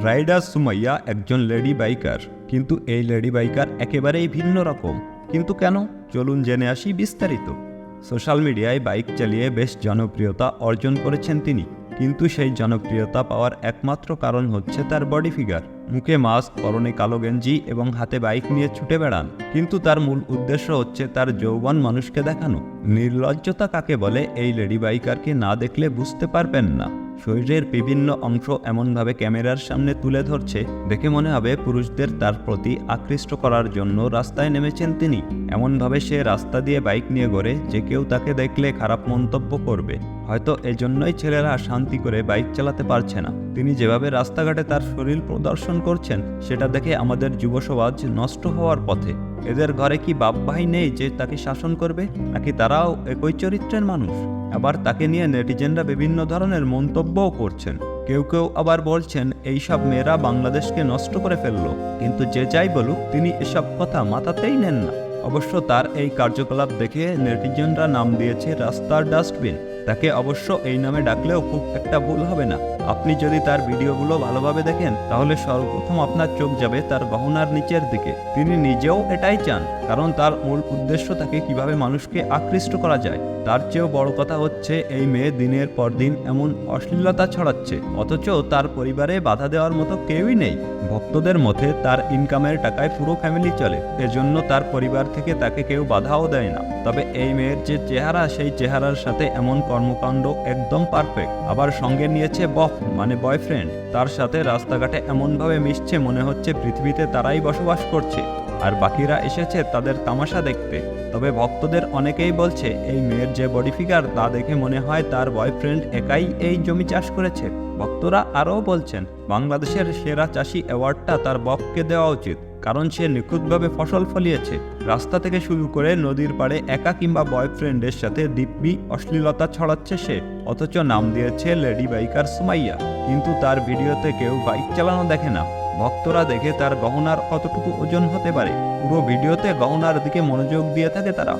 Rider Sumaiya একজন lady biker, কিন্তু এই লেডি বাইকার একেবারেই ভিন্ন রকম। কিন্তু কেন? চলুন জেনে আসি বিস্তারিত। সোশ্যাল মিডিয়ায় বাইক চালিয়ে বেশ জনপ্রিয়তা অর্জন করেছেন তিনি, কিন্তু সেই জনপ্রিয়তা পাওয়ার একমাত্র কারণ হচ্ছে তার বডি ফিগার। মুখে মাস্ক, পরনে কালো গেঞ্জি এবং হাতে বাইক নিয়ে ছুটে বেড়ান, কিন্তু তার মূল উদ্দেশ্য হচ্ছে তার যৌবন মানুষকে দেখানো। নির্লজ্জতা কাকে বলে এই লেডি বাইকারকে না দেখলে বুঝতে পারবেন না। শরীরের বিভিন্ন অংশ এমনভাবে ক্যামেরার সামনে তুলে ধরছে, দেখে মনে হবে পুরুষদের তার প্রতি আকৃষ্ট করার জন্য রাস্তায় নেমেছেন তিনি। এমনভাবে সে রাস্তা দিয়ে বাইক নিয়ে ঘোরে যে কেউ তাকে দেখলে খারাপ মন্তব্য করবে। হয়তো এজন্যই ছেলেরা শান্তি করে বাইক চালাতে পারছে না। তিনি যেভাবে রাস্তাঘাটে তার শরীর প্রদর্শন করছেন, সেটা দেখে আমাদের যুব সমাজ নষ্ট হওয়ার পথে। এদের ঘরে কি বাপ ভাই নেই যে তাকে শাসন করবে, নাকি তারাও একই চরিত্রের মানুষ? আবার তাকে নিয়ে নেটিজেনরা বিভিন্ন ধরনের মন্তব্যও করছেন। কেউ কেউ আবার বলছেন এইসব মেয়েরা বাংলাদেশকে নষ্ট করে ফেললো। কিন্তু যে যাই বলুক, তিনি এসব কথা মাথাতেই নেন না। অবশ্য তার এই কার্যকলাপ দেখে নেটিজেনরা নাম দিয়েছে রাস্তার ডাস্টবিন। তাকে অবশ্য এই নামে ডাকলেও খুব একটা ভুল হবে না। আপনি যদি তার ভিডিওগুলো ভালোভাবে দেখেন, তাহলে সর্বপ্রথম আপনার চোখ যাবে তার গহনার নিচের দিকে। তিনি নিজেও এটাই চান, কারণ তার মূল উদ্দেশ্য তাকে কিভাবে মানুষকে আকৃষ্ট করা যায়। তার চেয়েও বড় কথা হচ্ছে এই মেয়ে দিনের পর দিন এমন অশ্লীলতা ছড়াচ্ছে, অথচ তার পরিবারে বাধা দেওয়ার মতো কেউই নেই। ভক্তদের মতে তার ইনকামের টাকায় পুরো ফ্যামিলি চলে, এজন্য তার পরিবার থেকে তাকে কেউ বাধাও দেয় না। তবে এই মেয়ের যে চেহারা, সেই চেহারার সাথে এমন কর্মকাণ্ড একদম পারফেক্ট। আবার সঙ্গে নিয়েছে বফ মানে বয়ফ্রেন্ড। তার সাথে রাস্তাঘাটে এমনভাবে মিশছে মনে হচ্ছে পৃথিবীতে তারাই বসবাস করছে, আর বাকিরা এসেছে তাদের তামাশা দেখতে। তবে ভক্তদের অনেকেই বলছে এই মেয়ের যে বডি ফিগার, তা দেখে মনে হয় তার বয়ফ্রেন্ড একাই এই জমি চাষ করেছে। ভক্তরা আরও বলছেন বাংলাদেশের সেরা চাষি অ্যাওয়ার্ডটা তার বফকে দেওয়া উচিত, কারণ সে নিখুঁতভাবে ফসল ফলিয়েছে। রাস্তা থেকে শুরু করে নদীর পাড়ে একা কিংবা বয়ফ্রেন্ডের সাথে দিব্যি অশ্লীলতা ছড়াচ্ছে সে, অথচ নাম দিয়েছে লেডি বাইকার সুমাইয়া। কিন্তু তার ভিডিওতে কেউ বাইক চালানো দেখে না। ভক্তরা দেখে তার গহনার কতটুকু ওজন হতে পারে। পুরো ভিডিওতে গহনার দিকে মনোযোগ দিয়ে থাকে তারা।